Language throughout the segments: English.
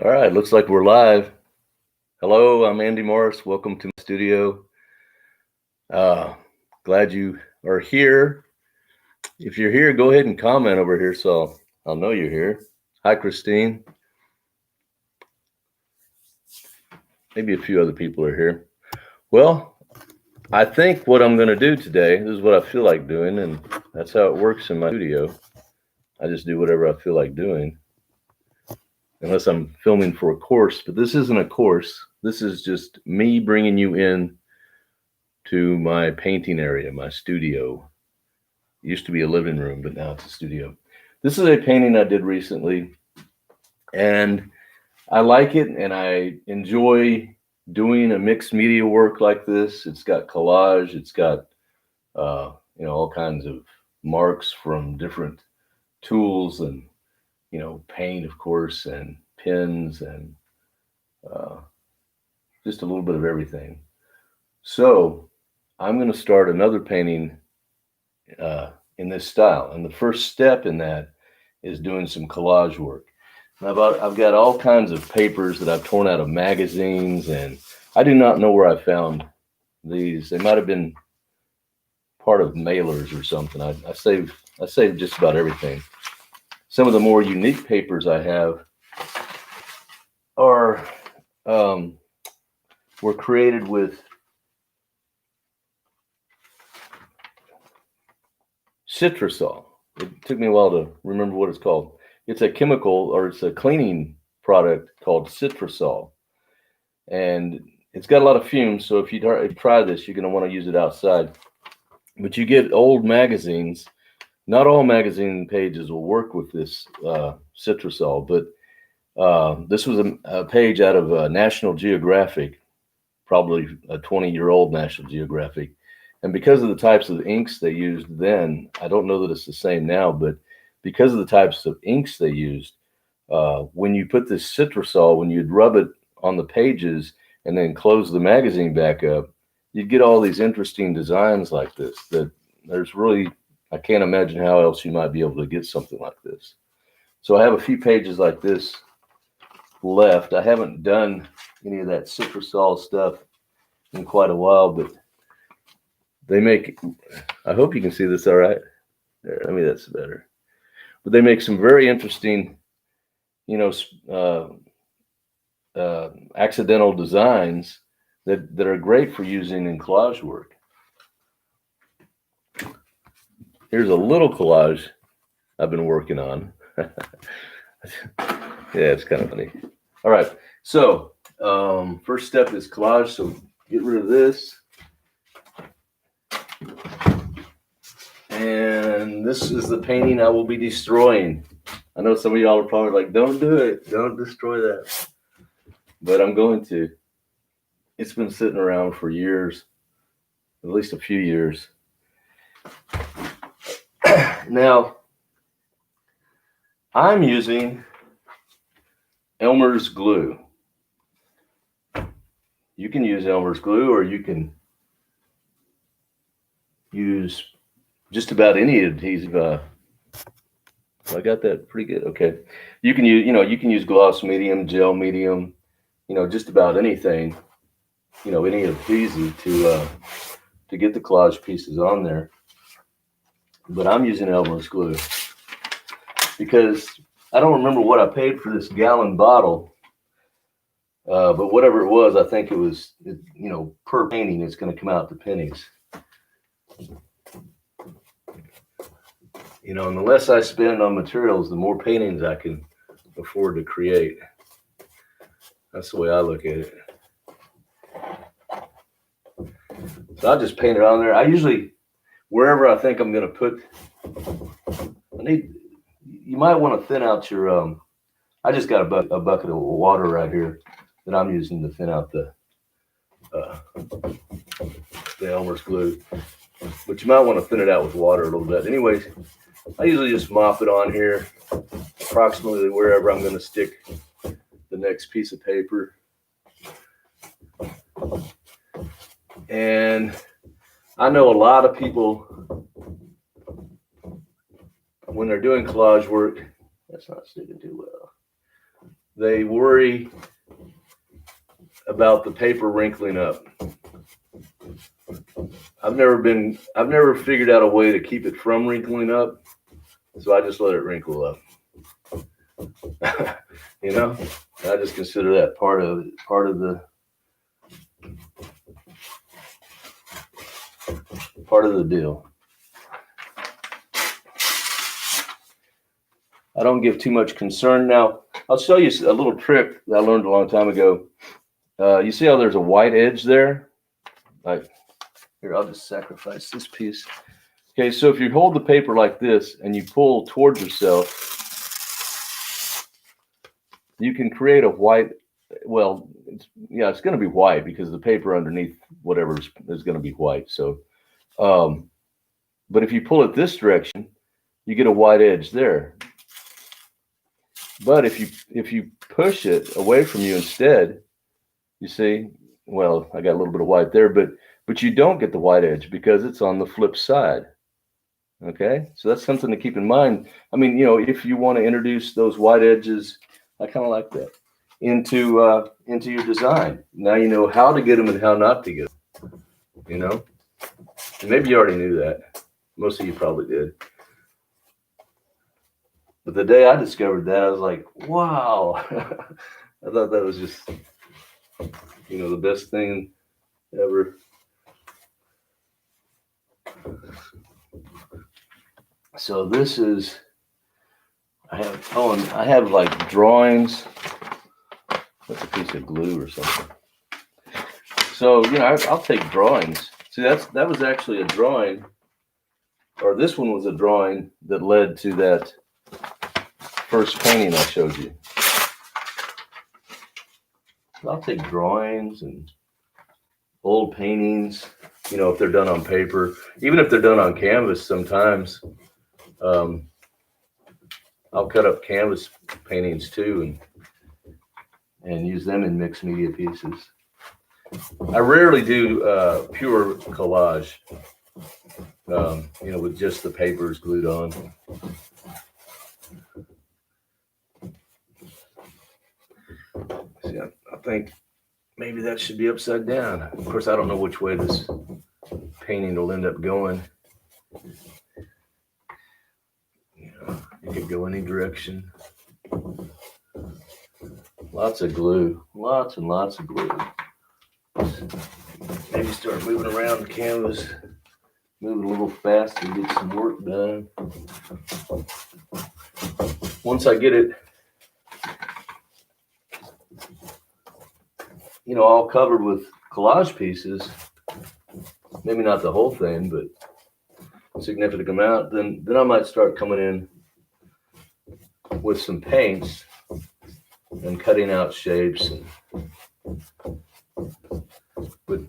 All right, looks like we're live. Hello, I'm Andy Morris. Welcome to my studio. Glad you are here. If you're here, go ahead and comment over here so I'll know you're here. Hi, Christine. Maybe a few other people are here. Well, I think what I'm going to do today, this is what I feel like doing, and that's how it works in my studio. I just do whatever I feel like doing, unless I'm filming for a course. But this isn't a course. This is just me bringing you in to my painting area, my studio. It used to be a living room, but now it's a studio. This is a painting I did recently, and I like it, and I enjoy doing a mixed media work like this. It's got collage. It's got all kinds of marks from different tools, and paint, of course, and pens, and just a little bit of everything. So I'm going to start another painting in this style, and the first step in that is doing some collage work. And I've got all kinds of papers that I've torn out of magazines, and I do not know where I found these. They might have been part of mailers or something. I saved just about everything. Some of the more unique papers I have are were created with citrusol. It took me a while to remember what it's called. It's a chemical, or it's a cleaning product called citrusol, and it's got a lot of fumes. So if you try this, you're going to want to use it outside. But you get old magazines. Not all magazine pages will work with this citrusol, but this was a page out of National Geographic, probably a 20-year-old National Geographic. And because of the types of inks they used then, I don't know that it's the same now, but because of the types of inks they used, when you put this citrusol, when you'd rub it on the pages and then close the magazine back up, you'd get all these interesting designs like this that I can't imagine how else you might be able to get something like this. So I have a few pages like this left. I haven't done any of that citrusol stuff in quite a while, but I hope you can see this all right. There, I mean, that's better. But they make some very interesting, accidental designs that are great for using in collage work. Here's a little collage I've been working on. Yeah, it's kind of funny. All right, so first step is collage. So get rid of this. And this is the painting I will be destroying. I know some of y'all are probably like, don't do it. Don't destroy that. But I'm going to. It's been sitting around for years, at least a few years. Now, I'm using Elmer's glue. You can use Elmer's glue, or you can use just about any adhesive. I got that pretty good. Okay, you can use gloss medium, gel medium, just about anything, any adhesive to get the collage pieces on there. But I'm using Elmer's glue because I don't remember what I paid for this gallon bottle, but whatever it was, I think it was, per painting, it's going to come out to pennies. And the less I spend on materials, the more paintings I can afford to create. That's the way I look at it. So I'll just paint it on there. I usually, wherever I think I'm going to put, you might want to thin out your, I just got a bucket of water right here that I'm using to thin out the Elmer's glue. But you might want to thin it out with water a little bit. Anyways, I usually just mop it on here, approximately wherever I'm going to stick the next piece of paper. And I know a lot of people, when they're doing collage work, that's not sticking too well. they worry about the paper wrinkling up. I've never figured out a way to keep it from wrinkling up, so I just let it wrinkle up. You know, I just consider that part of the deal. I don't give too much concern. Now, I'll show you a little trick that I learned a long time ago. You see how there's a white edge there? Like, here, I'll just sacrifice this piece. Okay, so if you hold the paper like this and you pull towards yourself, you can create a white, well, it's going to be white because the paper underneath whatever is going to be white. So, but if you pull it this direction, you get a white edge there. But if you push it away from you instead, you see, well, I got a little bit of white there, but you don't get the white edge because it's on the flip side. Okay, so that's something to keep in mind. I mean, you know, if you want to introduce those white edges, I kind of like that, into your design. Now you know how to get them and how not to get them. You know, and maybe you already knew that. Most of you probably did. But the day I discovered that, I was like, wow. I thought that was just, you know, the best thing ever. So this is, I have like drawings. That's a piece of glue or something. So, you know, I'll take drawings. See, that was actually a drawing, or this one was a drawing that led to that first painting I showed you. I'll take drawings and old paintings, you know, if they're done on paper, even if they're done on canvas sometimes. I'll cut up canvas paintings too and use them in mixed media pieces. I rarely do pure collage, you know, with just the papers glued on. See, I think maybe that should be upside down. Of course, I don't know which way this painting will end up going. You know, it could go any direction. Lots of glue, lots and lots of glue. Maybe start moving around the canvas, moving a little fast to get some work done. Once I get it, you know, all covered with collage pieces, maybe not the whole thing, but a significant amount, then I might start coming in with some paints and cutting out shapes. But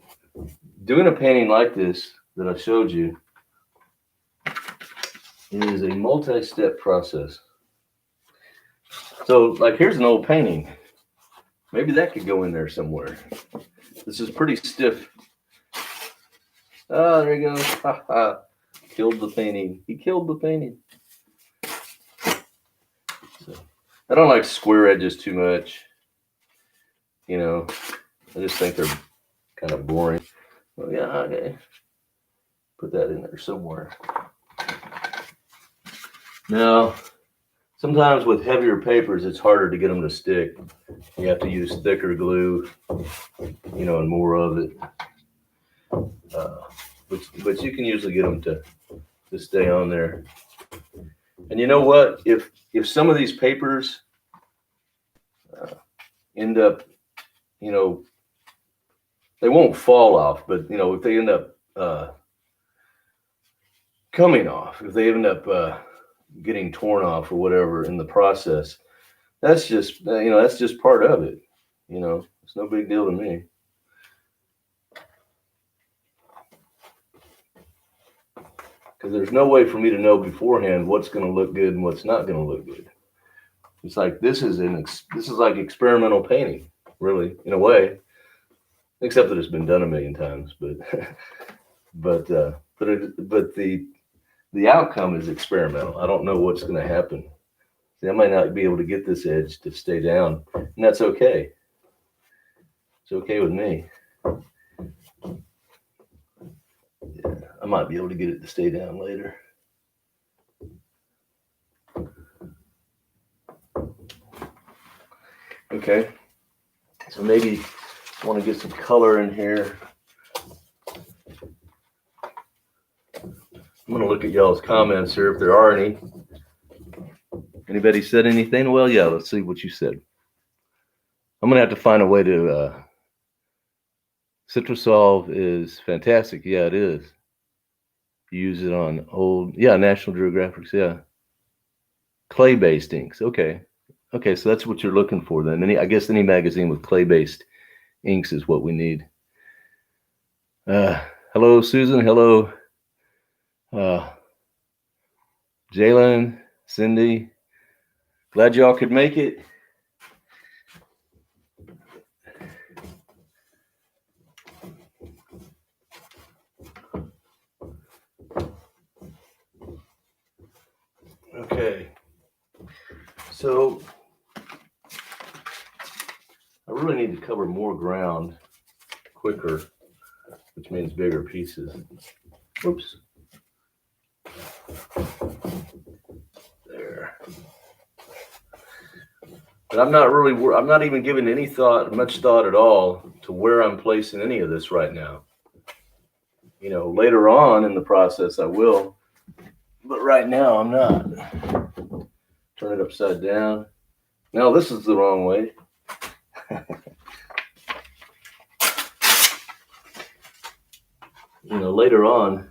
doing a painting like this that I showed you is a multi-step process. So, like, here's an old painting. Maybe that could go in there somewhere. This is pretty stiff. Oh, there he goes. Ha ha. Killed the painting. He killed the painting. So, I don't like square edges too much. You know, I just think they're kind of boring. Oh, yeah, okay. Put that in there somewhere. Now, sometimes with heavier papers, it's harder to get them to stick. You have to use thicker glue, you know, and more of it. But you can usually get them to stay on there. And you know what? If some of these papers end up, you know, they won't fall off, but, you know, if they end up coming off, if they end up getting torn off or whatever in the process, that's just, you know, that's just part of it. You know, it's no big deal to me. Because there's no way for me to know beforehand what's going to look good and what's not going to look good. It's like this is like experimental painting, really, in a way, except that it's been done a million times. But the outcome is experimental. I don't know what's going to happen. See, I might not be able to get this edge to stay down, and that's okay. It's okay with me. Yeah, I might be able to get it to stay down later. Okay, so maybe I want to get some color in here. I'm going to look at y'all's comments here if there are any. Anybody said anything? Well, yeah, let's see what you said. I'm going to have to find a way to... Citrusol is fantastic. Yeah, it is. You use it on old... Yeah, National Geographics, yeah. Clay-based inks. Okay. Okay, so that's what you're looking for then. I guess any magazine with clay-based inks is what we need. Hello, Susan. Hello, Jalen, Cindy. Glad y'all could make it. Okay. So I really need to cover more ground quicker, which means bigger pieces. Oops. There. But I'm not even giving much thought at all to where I'm placing any of this right now. You know, later on in the process I will, but right now I'm not. Turn it upside down. No, this is the wrong way. You know, later on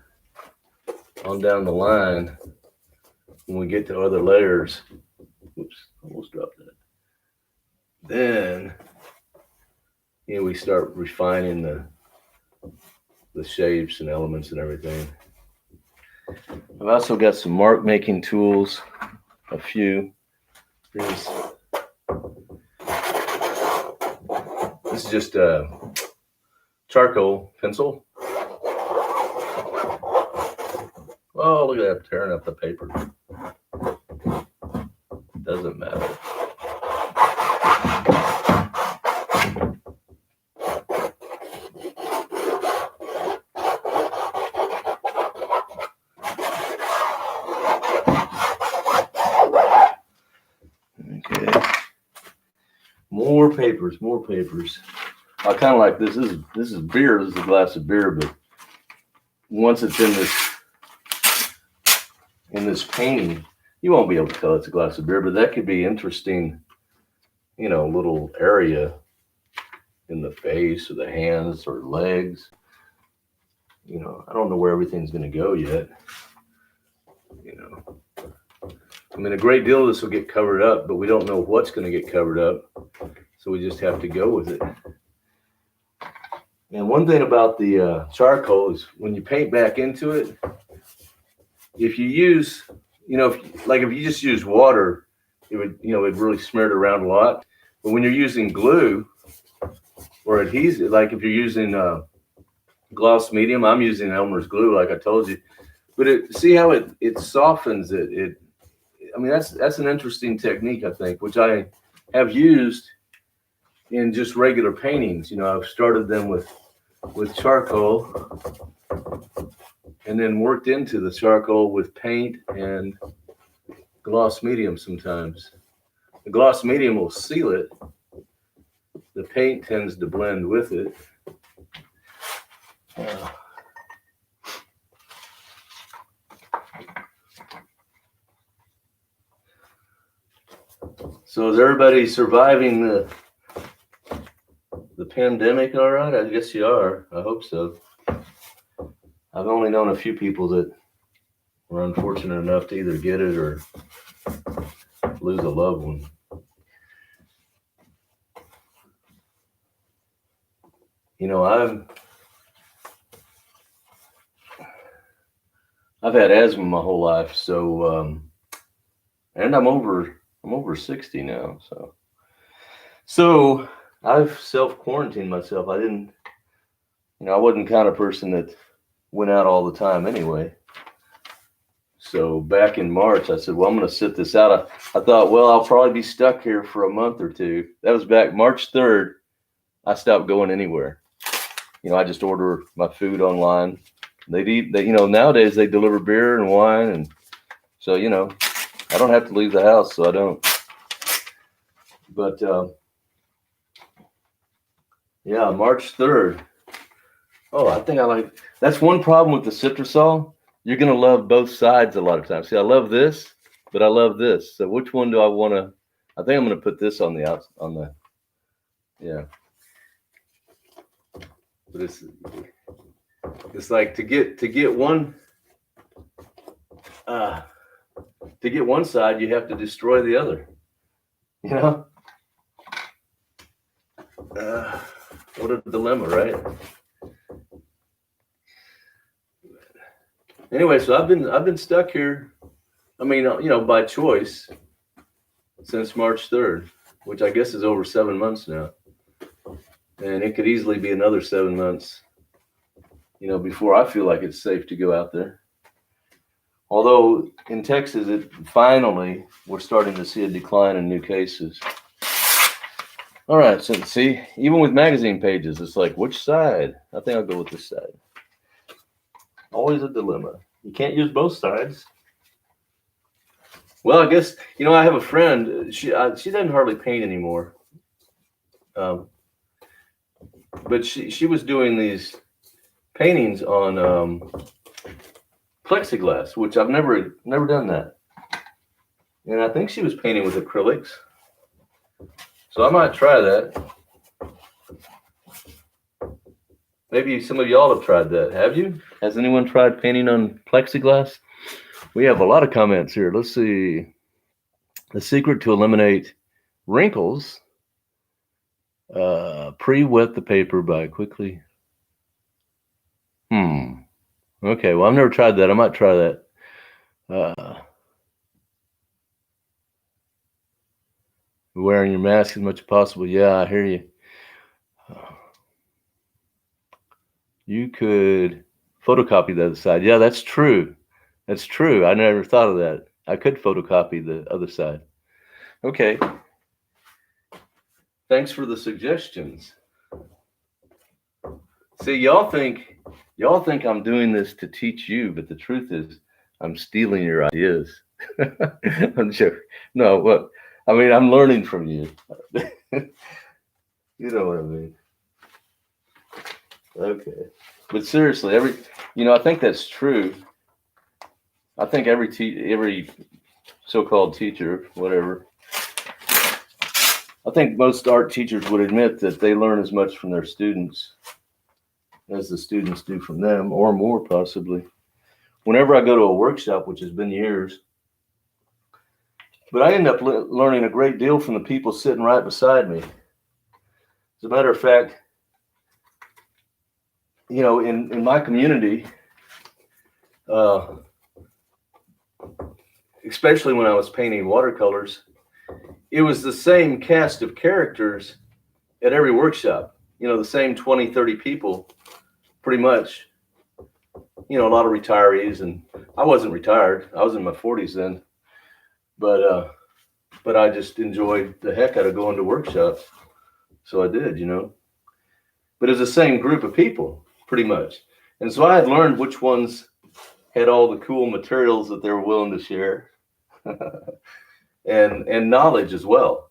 down the line, when we get to other layers, oops, almost dropped that. Then, you know, we start refining the shapes and elements and everything. I've also got some mark making tools, a few. This is just a charcoal pencil. Oh, look at that, tearing up the paper. Doesn't matter. Okay. More papers. I kind of like this. This is beer. This is a glass of beer, but once it's in this painting, you won't be able to tell it's a glass of beer, but that could be interesting, you know, little area in the face or the hands or legs. You know, I don't know where everything's going to go yet. You know, I mean, a great deal of this will get covered up, but we don't know what's going to get covered up. So we just have to go with it. And one thing about the charcoal is when you paint back into it, if you use, you know, if you just use water, it would, you know, it really smear it around a lot. But when you're using glue or adhesive, like if you're using gloss medium, I'm using Elmer's glue, like I told you. But see how it softens it. I mean, that's an interesting technique, I think, which I have used in just regular paintings. You know, I've started them with charcoal and then worked into the charcoal with paint and gloss medium sometimes. The gloss medium will seal it. The paint tends to blend with it. So is everybody surviving the pandemic all right? I guess you are. I hope so. I've only known a few people that were unfortunate enough to either get it or lose a loved one. You know, I've had asthma my whole life, so and I'm over 60 now, so I've self-quarantined myself. I didn't, you know, I wasn't the kind of person that went out all the time anyway. So back in March, I said, well, I'm going to sit this out. I thought, well, I'll probably be stuck here for a month or two. That was back March 3rd. I stopped going anywhere. I just order my food online. Nowadays they deliver beer and wine. And so, I don't have to leave the house, so I don't. But, yeah, March 3rd. Oh, I think that's one problem with the Citrusol. You're going to love both sides a lot of times. See, I love this, but I love this. So which one do I want to? I think I'm going to put this on the yeah. But it's like to get one side, you have to destroy the other. What a dilemma, right? Anyway, so I've been stuck here. I mean, by choice since March 3rd, which I guess is over 7 months now. And it could easily be another 7 months, before I feel like it's safe to go out there. Although in Texas, finally, we're starting to see a decline in new cases. All right, so see, even with magazine pages, it's like, which side? I think I'll go with this side. Always a dilemma. You can't use both sides. Well, I guess, I have a friend. She doesn't hardly paint anymore. But she was doing these paintings on plexiglass, which I've never done that. And I think she was painting with acrylics. So I might try that. Maybe some of y'all have tried that. Have you? Has anyone tried painting on plexiglass? We have a lot of comments here. Let's see. The secret to eliminate wrinkles. Pre-wet the paper by quickly. Okay, well, I've never tried that. I might try that. Wearing your mask as much as possible. Yeah, I hear you. You could photocopy the other side. Yeah, that's true. That's true. I never thought of that. I could photocopy the other side. Okay. Thanks for the suggestions. See, y'all think I'm doing this to teach you, but the truth is I'm stealing your ideas. I'm joking. No, what? I mean, I'm learning from you. You know what I mean. Okay. But seriously, I think that's true. I think every so-called teacher, whatever, I think most art teachers would admit that they learn as much from their students as the students do from them, or more possibly. Whenever I go to a workshop, which has been years, but I end up learning a great deal from the people sitting right beside me. As a matter of fact, in my community, especially when I was painting watercolors, it was the same cast of characters at every workshop, the same 20, 30 people, pretty much, a lot of retirees, and I wasn't retired. I was in my 40s then, but I just enjoyed the heck out of going to workshops. So I did, but it's the same group of people, pretty much. And so I had learned which ones had all the cool materials that they were willing to share. and knowledge as well,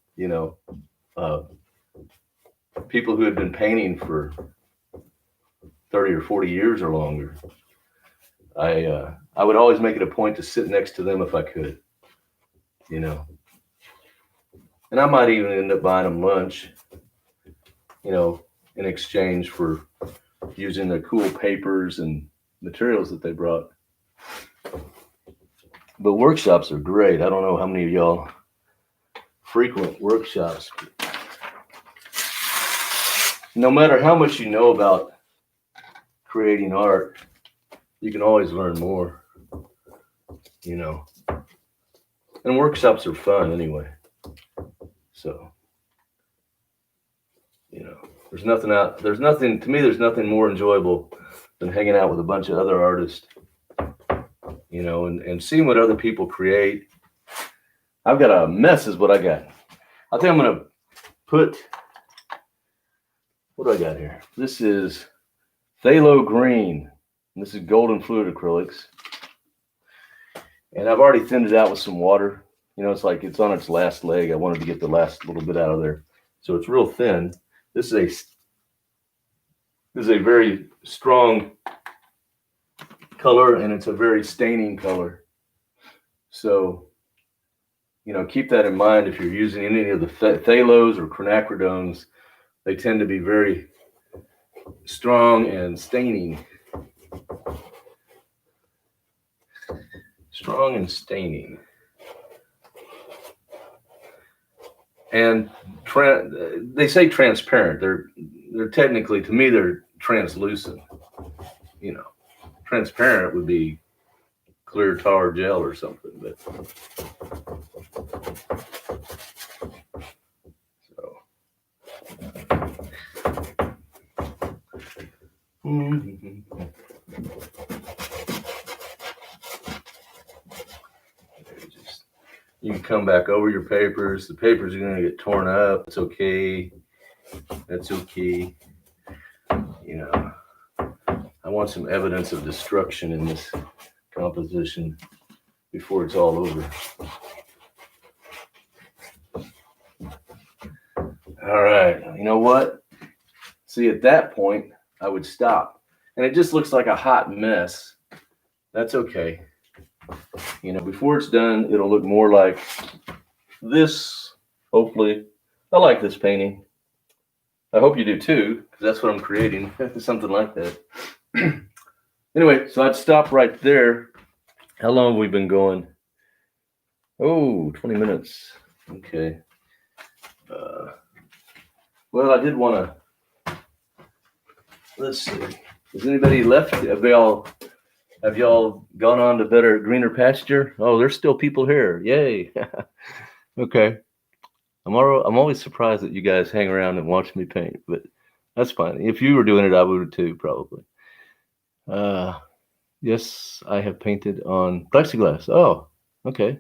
people who had been painting for 30 or 40 years or longer. I would always make it a point to sit next to them if I could, and I might even end up buying them lunch, in exchange for using the cool papers and materials that they brought. But workshops are great. I don't know how many of y'all frequent workshops. No matter how much you know about creating art, you can always learn more, And workshops are fun anyway. So, there's nothing more enjoyable than hanging out with a bunch of other artists, you know, and seeing what other people create. I've got a mess is what I got. I think I'm going to put, what do I got here? This is phthalo green. And this is golden fluid acrylics. And I've already thinned it out with some water. You know, it's like it's on its last leg. I wanted to get the last little bit out of there. So it's real thin. This is a very strong color, and it's a very staining color. So, you know, keep that in mind if you're using any of the phthalos or quinacridones. They tend to be very strong and staining. Strong and staining. And they say transparent. They're technically, to me, they're translucent. You know, transparent would be clear tar gel or something. But so. You can come back over your papers. The papers are going to get torn up. It's okay. That's okay. You know, I want some evidence of destruction in this composition before it's all over. All right. You know what? See, at that point, I would stop. And it just looks like a hot mess. That's okay. You know, before it's done, it'll look more like this, hopefully. I like this painting. I hope you do too, because that's what I'm creating, something like that. Anyway, so I'd stop right there. How long have we been going? Oh, 20 minutes. Okay. Well, I did want to, let's see. Has anybody left? Have y'all gone on to better, greener pasture? Oh, there's still people here. Yay. Okay. I'm always surprised that you guys hang around and watch me paint, but that's fine. If you were doing it, I would too, probably. Yes, I have painted on plexiglass. Oh, okay.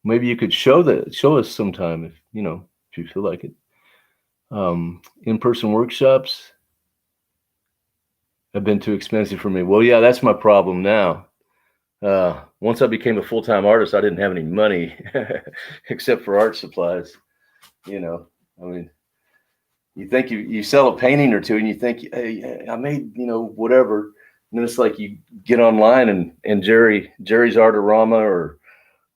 Maybe you could show us sometime if you feel like it. In-person workshops have been too expensive for me. Well, yeah, that's my problem now. Once I became a full-time artist, I didn't have any money except for art supplies. You know, I mean, you think you sell a painting or two and you think, hey, I made, whatever. And then it's like you get online and Jerry's Artorama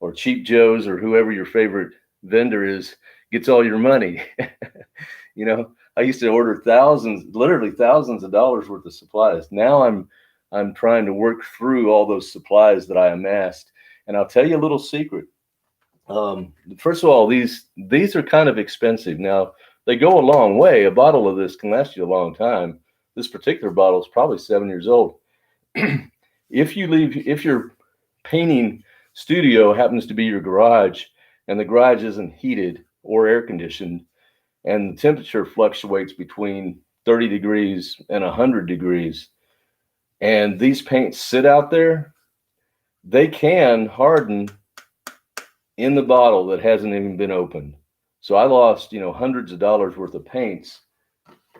or Cheap Joe's or whoever your favorite vendor is gets all your money. I used to order literally thousands of dollars worth of supplies. Now I'm trying to work through all those supplies that I amassed. And I'll tell you a little secret. First of all, these are kind of expensive. Now, they go a long way. A bottle of this can last you a long time. This particular bottle is probably 7 years old. If your painting studio happens to be your garage and the garage isn't heated or air conditioned and the temperature fluctuates between 30 degrees and 100 degrees, and these paints sit out there, they can harden in the bottle that hasn't even been opened. So I lost, hundreds of dollars worth of paints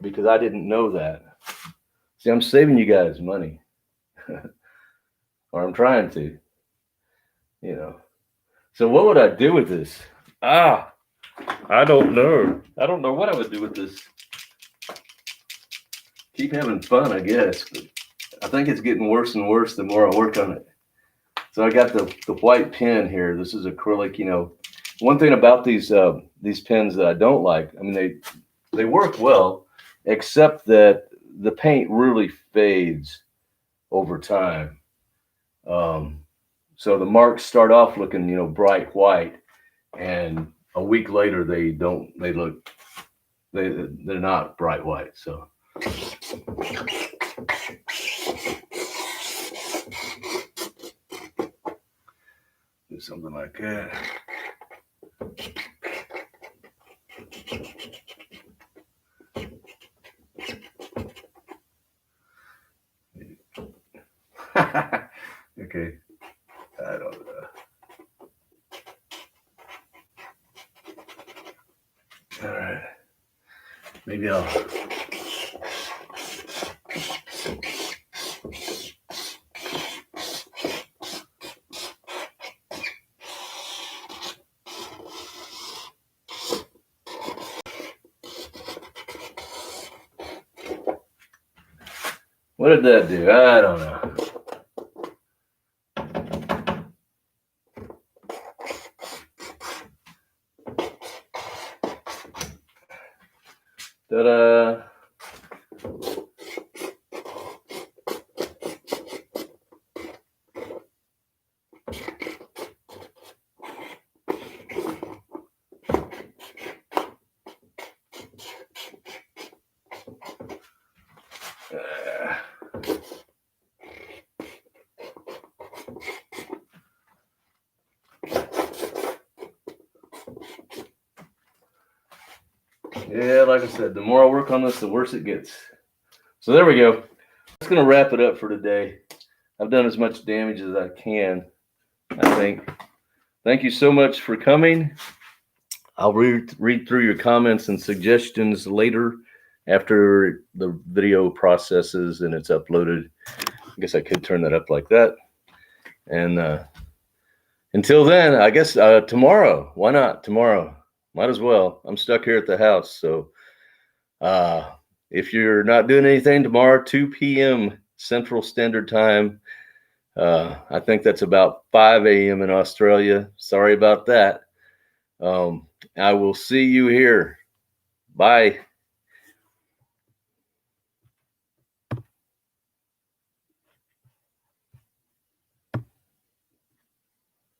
because I didn't know that. See, I'm saving you guys money. Or I'm trying to, So what would I do with this? I don't know. I don't know what I would do with this. Keep having fun, I guess, but I think it's getting worse and worse the more I work on it. So I got the white pen here. This is acrylic. One thing about these pens that I don't like, I mean, they work well, except that the paint really fades over time. So the marks start off looking, bright white, and a week later they're not bright white. So. Do something like that. Okay. All right. Maybe I'll. What did that do? I don't know. Ta-da! Yeah, like I said, the more I work on this, the worse it gets. So there we go. That's going to wrap it up for today. I've done as much damage as I can, I think. Thank you so much for coming. I'll read through your comments and suggestions later after the video processes and it's uploaded. I guess I could turn that up like that. And until then, I guess tomorrow. Why not tomorrow? Might as well. I'm stuck here at the house. So if you're not doing anything tomorrow, 2 p.m. Central Standard Time, I think that's about 5 a.m. in Australia. Sorry about that. I will see you here. Bye.